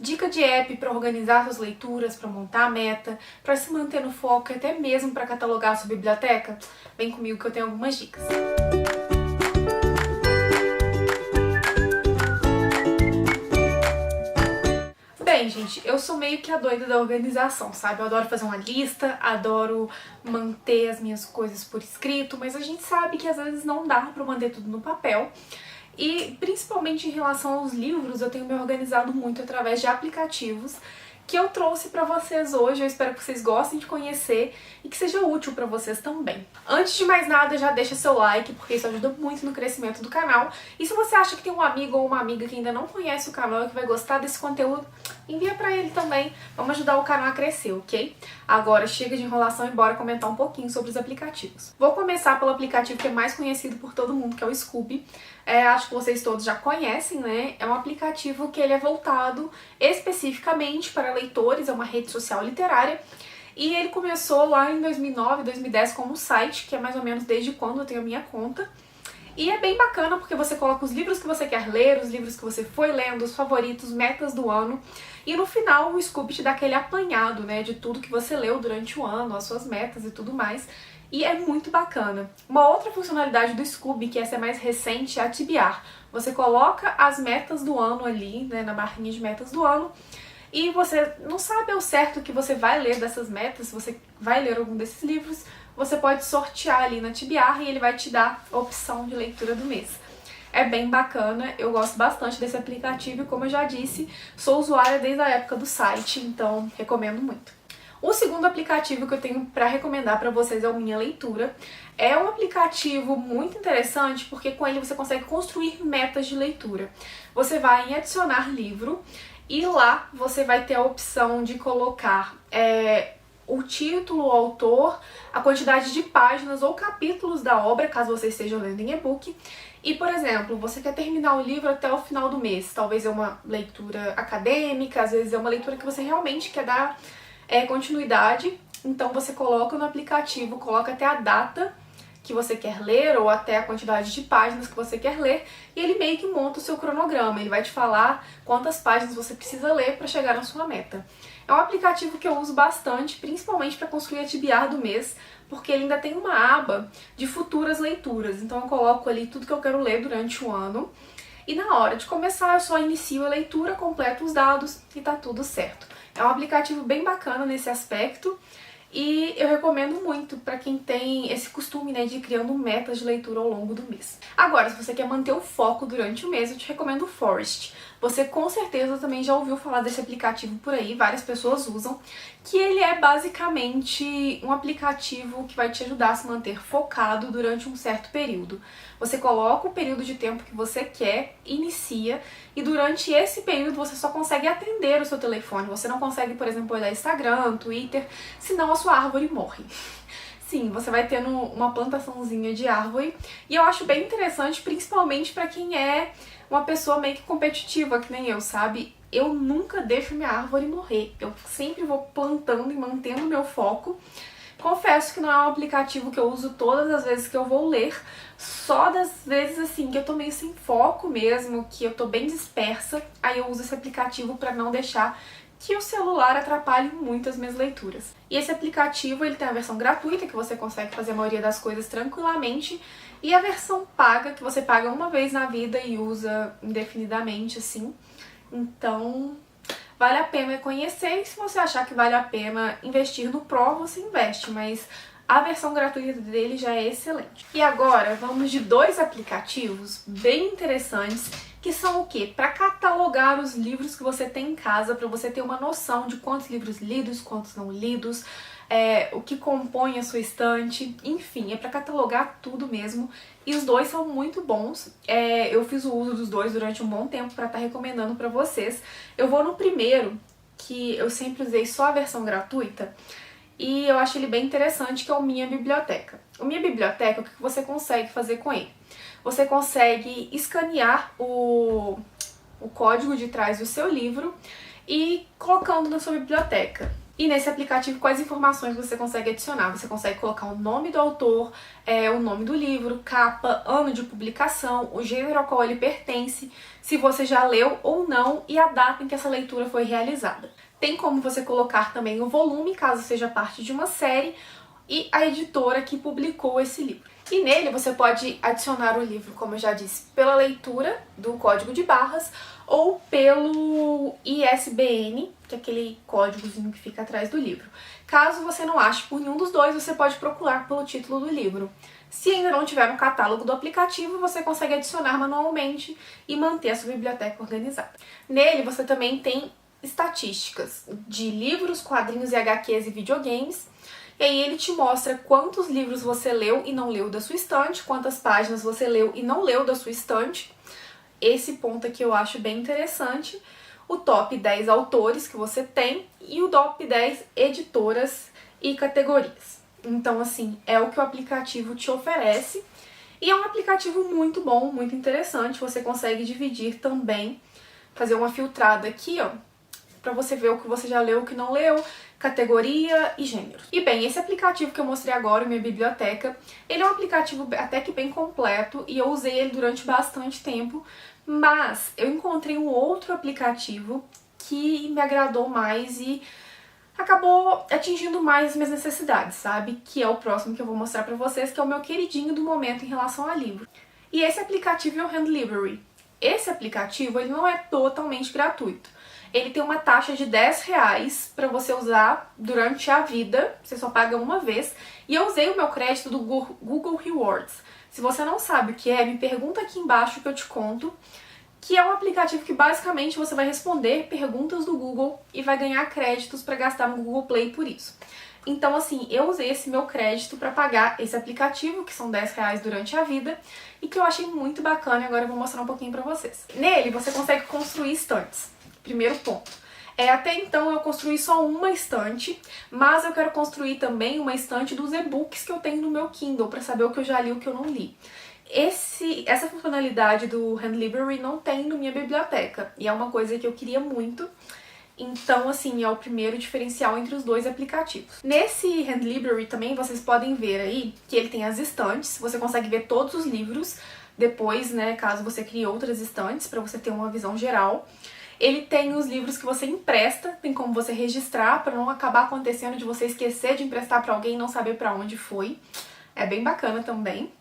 Dica de app para organizar suas leituras, para montar a meta, para se manter no foco e até mesmo para catalogar sua biblioteca? Vem comigo que eu tenho algumas dicas. Bem, gente, eu sou meio que a doida da organização, sabe? Eu adoro fazer uma lista, adoro manter as minhas coisas por escrito, mas a gente sabe que às vezes não dá pra manter tudo no papel. E principalmente em relação aos livros, eu tenho me organizado muito através de aplicativos que eu trouxe pra vocês hoje. Eu espero que vocês gostem de conhecer e que seja útil pra vocês também. Antes de mais nada, já deixa seu like, porque isso ajuda muito no crescimento do canal. E se você acha que tem um amigo ou uma amiga que ainda não conhece o canal e que vai gostar desse conteúdo, envia pra ele também. Vamos ajudar o canal a crescer, ok? Agora chega de enrolação e bora comentar um pouquinho sobre os aplicativos. Vou começar pelo aplicativo que é mais conhecido por todo mundo, que é o Scoob. Acho que vocês todos já conhecem, né? É um aplicativo que ele é voltado especificamente para leitores, é uma rede social literária. E ele começou lá em 2009, 2010 como site, que é mais ou menos desde quando eu tenho a minha conta. E é bem bacana porque você coloca os livros que você quer ler, os livros que você foi lendo, os favoritos, metas do ano. E no final o Scoob te dá aquele apanhado, né, de tudo que você leu durante o ano, as suas metas e tudo mais. E é muito bacana. Uma outra funcionalidade do Scoob, que essa é mais recente, é a Tibiar. Você coloca as metas do ano ali, né, na barrinha de metas do ano, e você não sabe ao certo o que você vai ler dessas metas, se você vai ler algum desses livros, você pode sortear ali na Tibiar e ele vai te dar a opção de leitura do mês. É bem bacana, eu gosto bastante desse aplicativo e, como eu já disse, sou usuária desde a época do site, então recomendo muito. O segundo aplicativo que eu tenho para recomendar para vocês é o Minha Leitura. É um aplicativo muito interessante porque com ele você consegue construir metas de leitura. Você vai em adicionar livro e lá você vai ter a opção de colocar o título, o autor, a quantidade de páginas ou capítulos da obra, caso você esteja lendo em e-book. E, por exemplo, você quer terminar o livro até o final do mês. Talvez é uma leitura acadêmica, às vezes é uma leitura que você realmente quer dar continuidade. Então você coloca no aplicativo, coloca até a data que você quer ler ou até a quantidade de páginas que você quer ler e ele meio que monta o seu cronograma. Ele vai te falar quantas páginas você precisa ler para chegar na sua meta. É um aplicativo que eu uso bastante, principalmente para construir a TBR do mês, porque ele ainda tem uma aba de futuras leituras. Então eu coloco ali tudo que eu quero ler durante o ano e na hora de começar eu só inicio a leitura, completo os dados e tá tudo certo. É um aplicativo bem bacana nesse aspecto e eu recomendo muito para quem tem esse costume, né, de ir criando metas de leitura ao longo do mês. Agora, se você quer manter o foco durante o mês, eu te recomendo o Forest. Você com certeza também já ouviu falar desse aplicativo por aí, várias pessoas usam, que ele é basicamente um aplicativo que vai te ajudar a se manter focado durante um certo período. Você coloca o período de tempo que você quer, inicia, e durante esse período você só consegue atender o seu telefone. Você não consegue, por exemplo, olhar Instagram, Twitter, senão a sua árvore morre. Sim, você vai tendo uma plantaçãozinha de árvore, e eu acho bem interessante, principalmente para quem é uma pessoa meio que competitiva, que nem eu, sabe? Eu nunca deixo minha árvore morrer, eu sempre vou plantando e mantendo o meu foco. Confesso que não é um aplicativo que eu uso todas as vezes que eu vou ler, só das vezes assim que eu tô meio sem foco mesmo, que eu tô bem dispersa, aí eu uso esse aplicativo para não deixar que o celular atrapalhe muito as minhas leituras. E esse aplicativo ele tem a versão gratuita, que você consegue fazer a maioria das coisas tranquilamente, e a versão paga, que você paga uma vez na vida e usa indefinidamente, assim. Então, vale a pena conhecer, e se você achar que vale a pena investir no Pro, você investe, mas a versão gratuita dele já é excelente. E agora, vamos de dois aplicativos bem interessantes, que são o quê? Para catalogar os livros que você tem em casa, para você ter uma noção de quantos livros lidos, quantos não lidos, o que compõe a sua estante, enfim, é para catalogar tudo mesmo. E os dois são muito bons. Eu fiz o uso dos dois durante um bom tempo para estar recomendando para vocês. Eu vou no primeiro, que eu sempre usei só a versão gratuita, e eu acho ele bem interessante, que é o Minha Biblioteca. O Minha Biblioteca, o que você consegue fazer com ele? Você consegue escanear o código de trás do seu livro e colocando na sua biblioteca. E nesse aplicativo, quais informações você consegue adicionar? Você consegue colocar o nome do autor, o nome do livro, capa, ano de publicação, o gênero ao qual ele pertence, se você já leu ou não e a data em que essa leitura foi realizada. Tem como você colocar também o volume, caso seja parte de uma série, e a editora que publicou esse livro. E nele você pode adicionar o livro, como eu já disse, pela leitura do código de barras ou pelo ISBN, que é aquele códigozinho que fica atrás do livro. Caso você não ache por nenhum dos dois, você pode procurar pelo título do livro. Se ainda não tiver no catálogo do aplicativo, você consegue adicionar manualmente e manter a sua biblioteca organizada. Nele você também tem estatísticas de livros, quadrinhos e HQs e videogames. E aí ele te mostra quantos livros você leu e não leu da sua estante, quantas páginas você leu e não leu da sua estante. Esse ponto aqui eu acho bem interessante. O top 10 autores que você tem e o top 10 editoras e categorias. Então, assim, é o que o aplicativo te oferece. E é um aplicativo muito bom, muito interessante. Você consegue dividir também, fazer uma filtrada aqui, ó, para você ver o que você já leu, o que não leu, categoria e gênero. E bem, esse aplicativo que eu mostrei agora, Minha Biblioteca, ele é um aplicativo até que bem completo e eu usei ele durante bastante tempo, mas eu encontrei um outro aplicativo que me agradou mais e acabou atingindo mais as minhas necessidades, sabe? Que é o próximo que eu vou mostrar pra vocês, que é o meu queridinho do momento em relação a livro. E esse aplicativo é o Handlibrary. Esse aplicativo ele não é totalmente gratuito. Ele tem uma taxa de R$10 para você usar durante a vida, você só paga uma vez. E eu usei o meu crédito do Google Rewards. Se você não sabe o que é, me pergunta aqui embaixo que eu te conto. Que é um aplicativo que basicamente você vai responder perguntas do Google e vai ganhar créditos para gastar no Google Play por isso. Então, assim, eu usei esse meu crédito para pagar esse aplicativo, que são R$10 durante a vida, e que eu achei muito bacana e agora eu vou mostrar um pouquinho para vocês. Nele, você consegue construir estantes. Primeiro ponto. Até então eu construí só uma estante, mas eu quero construir também uma estante dos e-books que eu tenho no meu Kindle, para saber o que eu já li e o que eu não li. Essa funcionalidade do Handlibrary não tem na minha biblioteca, e é uma coisa que eu queria muito. Então, assim, é o primeiro diferencial entre os dois aplicativos. Nesse Handlibrary também vocês podem ver aí que ele tem as estantes, você consegue ver todos os livros depois, né, caso você crie outras estantes, para você ter uma visão geral. Ele tem os livros que você empresta, tem como você registrar para não acabar acontecendo de você esquecer de emprestar para alguém e não saber para onde foi. É bem bacana também.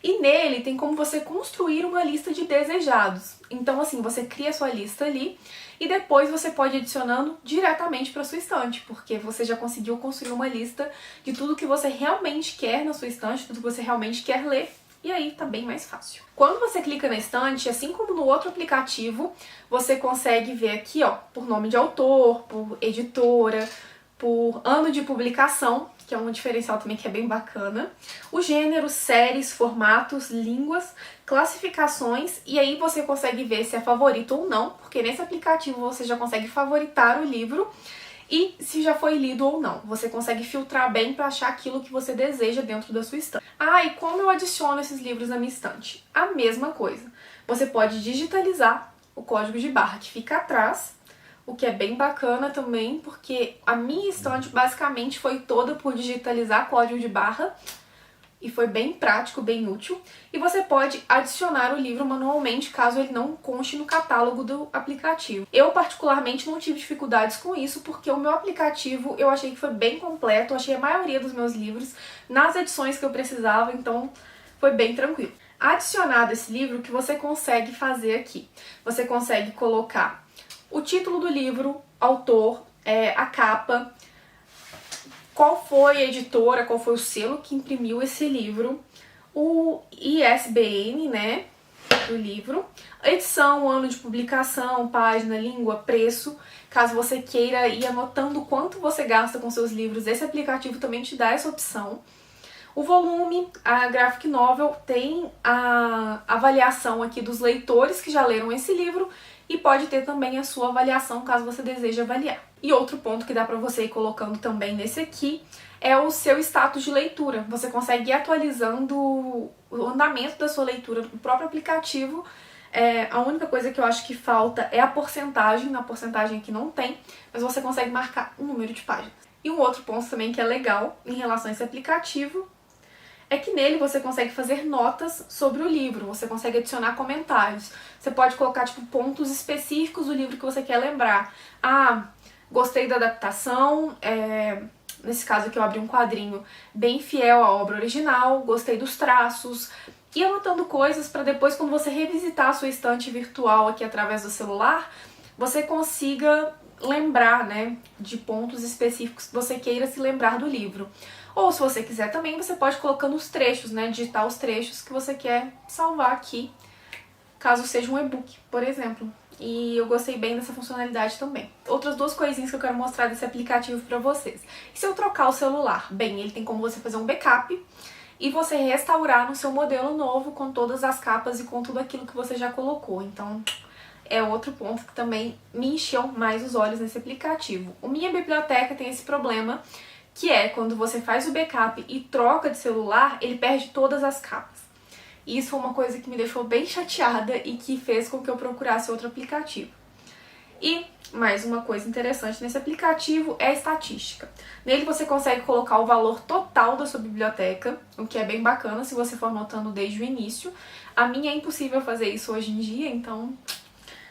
E nele tem como você construir uma lista de desejados. Então, assim, você cria a sua lista ali e depois você pode ir adicionando diretamente para sua estante, porque você já conseguiu construir uma lista de tudo que você realmente quer na sua estante, tudo que você realmente quer ler. E aí tá bem mais fácil. Quando você clica na estante, assim como no outro aplicativo, você consegue ver aqui, ó, por nome de autor, por editora, por ano de publicação, que é um diferencial também que é bem bacana, o gênero, séries, formatos, línguas, classificações, e aí você consegue ver se é favorito ou não, porque nesse aplicativo você já consegue favoritar o livro e se já foi lido ou não. Você consegue filtrar bem para achar aquilo que você deseja dentro da sua estante. E como eu adiciono esses livros na minha estante? A mesma coisa. Você pode digitalizar o código de barra que fica atrás, o que é bem bacana também, porque a minha estante basicamente foi toda por digitalizar código de barra e foi bem prático, bem útil. E você pode adicionar o livro manualmente, caso ele não conste no catálogo do aplicativo. Eu particularmente não tive dificuldades com isso, porque o meu aplicativo eu achei que foi bem completo, eu achei a maioria dos meus livros nas edições que eu precisava, então foi bem tranquilo. Adicionado esse livro, o que você consegue fazer aqui? Você consegue colocar o título do livro, autor, a capa, qual foi a editora, qual foi o selo que imprimiu esse livro, o ISBN, né, do livro, a edição, ano de publicação, página, língua, preço. Caso você queira ir anotando quanto você gasta com seus livros, esse aplicativo também te dá essa opção. O volume, a graphic novel, tem a avaliação aqui dos leitores que já leram esse livro e pode ter também a sua avaliação caso você deseje avaliar. E outro ponto que dá pra você ir colocando também nesse aqui é o seu status de leitura. Você consegue ir atualizando o andamento da sua leitura no próprio aplicativo A única coisa que eu acho que falta é a porcentagem, na porcentagem aqui não tem, mas você consegue marcar um número de páginas. E um outro ponto também que é legal em relação a esse aplicativo é que nele você consegue fazer notas sobre o livro, você consegue adicionar comentários. Você pode colocar, tipo, pontos específicos do livro que você quer lembrar. Ah, gostei da adaptação, nesse caso aqui eu abri um quadrinho bem fiel à obra original, gostei dos traços, e anotando coisas para depois, quando você revisitar a sua estante virtual aqui através do celular, você consiga lembrar, né, de pontos específicos que você queira se lembrar do livro. Ou se você quiser também, você pode colocar nos trechos, né, digitar os trechos que você quer salvar aqui, caso seja um e-book, por exemplo. E eu gostei bem dessa funcionalidade também. Outras duas coisinhas que eu quero mostrar desse aplicativo pra vocês. E se eu trocar o celular? Bem, ele tem como você fazer um backup e você restaurar no seu modelo novo com todas as capas e com tudo aquilo que você já colocou. Então, é outro ponto que também me encheu mais os olhos nesse aplicativo. O Minha Biblioteca tem esse problema, que é quando você faz o backup e troca de celular, ele perde todas as capas. E isso foi uma coisa que me deixou bem chateada e que fez com que eu procurasse outro aplicativo. E mais uma coisa interessante nesse aplicativo é a estatística. Nele você consegue colocar o valor total da sua biblioteca, o que é bem bacana se você for anotando desde o início. A minha é impossível fazer isso hoje em dia, então,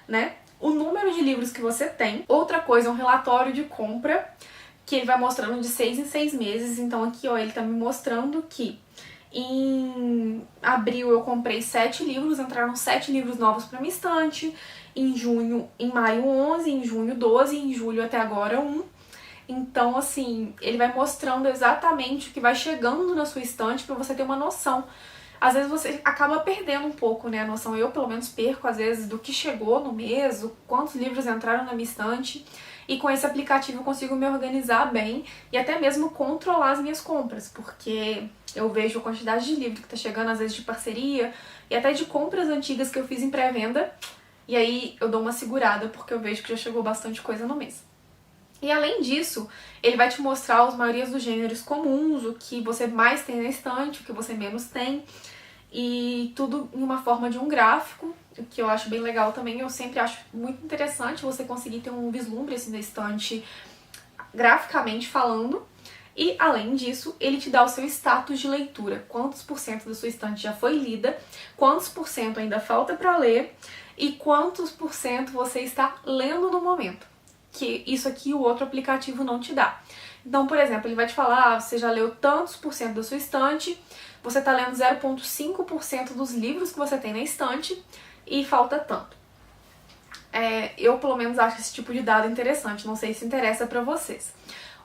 né? O número de livros que você tem. Outra coisa é um relatório de compra, que ele vai mostrando de 6 em 6 meses. Então aqui, ó, ele tá me mostrando que em abril eu comprei 7 livros, entraram 7 livros novos pra minha estante. Em maio 11, em junho 12, em julho até agora 1. Então, assim, ele vai mostrando exatamente o que vai chegando na sua estante pra você ter uma noção. Às vezes você acaba perdendo um pouco, né, a noção. Eu, pelo menos, perco, às vezes, do que chegou no mês, quantos livros entraram na minha estante. E com esse aplicativo eu consigo me organizar bem e até mesmo controlar as minhas compras, porque eu vejo a quantidade de livro que tá chegando, às vezes de parceria, e até de compras antigas que eu fiz em pré-venda, e aí eu dou uma segurada, porque eu vejo que já chegou bastante coisa no mês. E além disso, ele vai te mostrar as maiorias dos gêneros comuns, o que você mais tem na estante, o que você menos tem, e tudo em uma forma de um gráfico, o que eu acho bem legal também. Eu sempre acho muito interessante você conseguir ter um vislumbre assim da estante graficamente falando. E além disso, ele te dá o seu status de leitura, quantos por cento da sua estante já foi lida, quantos por cento ainda falta para ler e quantos por cento você está lendo no momento, que isso aqui o outro aplicativo não te dá. Então, por exemplo, ele vai te falar, você já leu tantos por cento da sua estante, você está lendo 0,5% dos livros que você tem na estante e falta tanto. Eu, pelo menos, acho esse tipo de dado interessante, não sei se interessa pra vocês.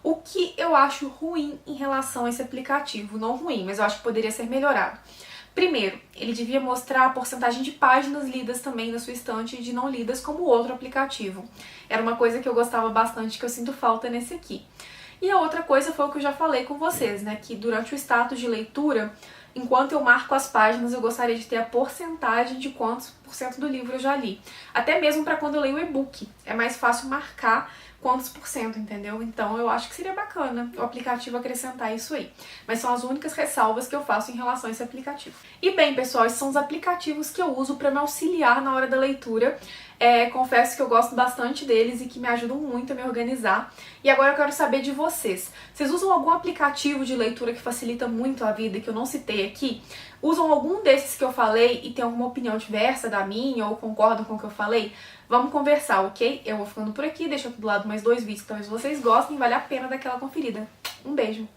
O que eu acho ruim em relação a esse aplicativo, não ruim, mas eu acho que poderia ser melhorado. Primeiro, ele devia mostrar a porcentagem de páginas lidas também na sua estante e de não lidas como o outro aplicativo. Era uma coisa que eu gostava bastante, que eu sinto falta nesse aqui. E a outra coisa foi o que eu já falei com vocês, né, que durante o status de leitura, enquanto eu marco as páginas, eu gostaria de ter a porcentagem de quantos por cento do livro eu já li. Até mesmo para quando eu leio o e-book, é mais fácil marcar quantos por cento, entendeu? Então eu acho que seria bacana o aplicativo acrescentar isso aí. Mas são as únicas ressalvas que eu faço em relação a esse aplicativo. E bem, pessoal, esses são os aplicativos que eu uso para me auxiliar na hora da leitura. Confesso que eu gosto bastante deles e que me ajudam muito a me organizar. E agora eu quero saber de vocês. Vocês usam algum aplicativo de leitura que facilita muito a vida, que eu não citei aqui? Usam algum desses que eu falei e tem alguma opinião diversa da minha ou concordam com o que eu falei? Vamos conversar, ok? Eu vou ficando por aqui, deixo aqui do lado mais 2 vídeos que talvez vocês gostem e vale a pena dar aquela conferida. Um beijo!